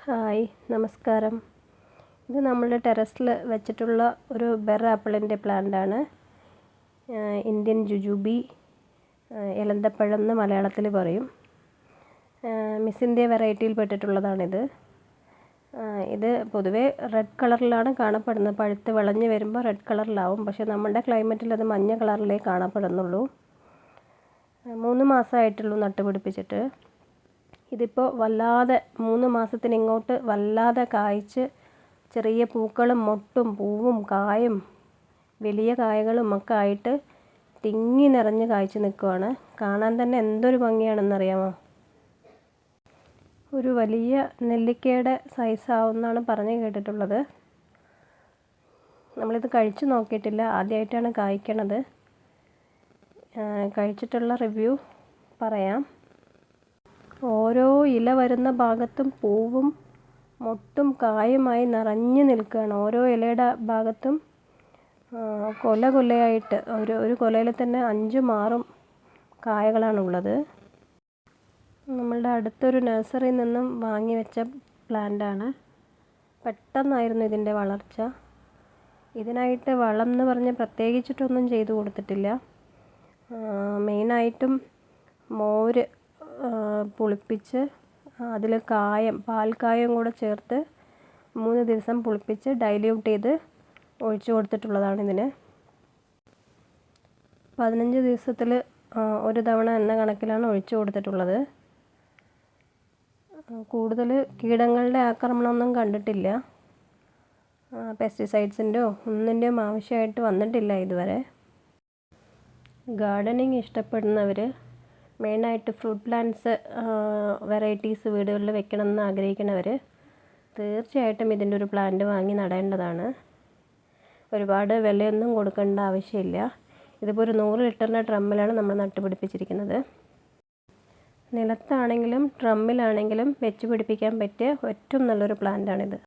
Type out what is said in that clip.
Hi, നമസ്കാരം. ഇത് നമ്മളുടെ ടെറസിൽ വെച്ചിട്ടുള്ള ഒരു ബെർ ആപ്പിളിൻ്റെ പ്ലാന്റാണ്. ഇന്ത്യൻ ജുജുബി, എലന്തപ്പഴം എന്ന് മലയാളത്തിൽ പറയും. മിസ് ഇന്ത്യ വെറൈറ്റിയിൽ പെട്ടിട്ടുള്ളതാണിത്. ഇത് പൊതുവേ റെഡ് കളറിലാണ് കാണപ്പെടുന്നത്. പഴുത്ത് വിളഞ്ഞ് വരുമ്പോൾ റെഡ് കളറിലാവും. പക്ഷേ നമ്മുടെ ക്ലൈമറ്റിൽ അത് മഞ്ഞ കളറിലേ കാണപ്പെടുന്നുള്ളൂ. 3 മാസമായിട്ടുള്ളൂ നട്ടുപിടിപ്പിച്ചിട്ട്. ഇതിപ്പോൾ വല്ലാതെ 3 മാസത്തിന് ഇങ്ങോട്ട് വല്ലാതെ കായ്ച്ച് ചെറിയ പൂക്കളും മൊട്ടും പൂവും കായും വലിയ കായകളും ഒക്കെ ആയിട്ട് തിങ്ങി നിറഞ്ഞ് കായ്ച്ച് നിൽക്കുവാണ്. കാണാൻ തന്നെ എന്തൊരു ഭംഗിയാണെന്നറിയാമോ. ഒരു വലിയ നെല്ലിക്കയുടെ സൈസാവുമെന്നാണ് പറഞ്ഞു കേട്ടിട്ടുള്ളത്. നമ്മളിത് കഴിച്ചു നോക്കിയിട്ടില്ല, ആദ്യമായിട്ടാണ് കായ്ക്കണത്. കഴിച്ചിട്ടുള്ള റിവ്യൂ പറയാം. ഓരോ ഇല വരുന്ന ഭാഗത്തും പൂവും മൊട്ടും കായുമായി നിറഞ്ഞു നിൽക്കുകയാണ്. ഓരോ ഇലയുടെ ഭാഗത്തും കൊലയായിട്ട് ഒരു കൊലയിൽ തന്നെ 5ഉം 6ഉം കായകളാണുള്ളത്. നമ്മളുടെ അടുത്തൊരു നഴ്സറിയിൽ നിന്നും വാങ്ങി വെച്ച പ്ലാന്റാണ്. പെട്ടെന്നായിരുന്നു ഇതിൻ്റെ വളർച്ച. ഇതിനായിട്ട് വളം എന്ന് പറഞ്ഞ് പ്രത്യേകിച്ചിട്ടൊന്നും ചെയ്തു കൊടുത്തിട്ടില്ല. മെയിനായിട്ടും മോര് പുളിപ്പിച്ച് അതിൽ പാൽക്കായം കൂടെ ചേർത്ത് 3 ദിവസം പുളിപ്പിച്ച് ഡൈല്യൂട്ട് ചെയ്ത് ഒഴിച്ചു കൊടുത്തിട്ടുള്ളതാണ് ഇതിന്. 15 ദിവസത്തിൽ ഒരു തവണ എന്ന കണക്കിലാണ് ഒഴിച്ചു കൊടുത്തിട്ടുള്ളത്. കൂടുതൽ കീടങ്ങളുടെ ആക്രമണമൊന്നും കണ്ടിട്ടില്ല. പെസ്റ്റിസൈഡ്സിൻ്റെയോ ഒന്നിൻ്റെയും ആവശ്യമായിട്ട് വന്നിട്ടില്ല ഇതുവരെ. ഗാർഡനിങ് ഇഷ്ടപ്പെടുന്നവർ, മെയിനായിട്ട് ഫ്രൂട്ട് പ്ലാന്റ്സ് വെറൈറ്റീസ് വീടുകളിൽ വെക്കണമെന്ന് ആഗ്രഹിക്കുന്നവർ തീർച്ചയായിട്ടും ഇതിൻ്റെ ഒരു പ്ലാന്റ് വാങ്ങി നടേണ്ടതാണ്. ഒരുപാട് വിലയൊന്നും കൊടുക്കേണ്ട ആവശ്യമില്ല. ഇതിപ്പോൾ ഒരു 100 ലിറ്ററിൻ്റെ ഡ്രമ്മിലാണ് നമ്മൾ നട്ടുപിടിപ്പിച്ചിരിക്കുന്നത്. നിലത്താണെങ്കിലും ഡ്രമ്മിലാണെങ്കിലും വെച്ച് പിടിപ്പിക്കാൻ പറ്റിയ ഏറ്റവും നല്ലൊരു പ്ലാന്റാണിത്.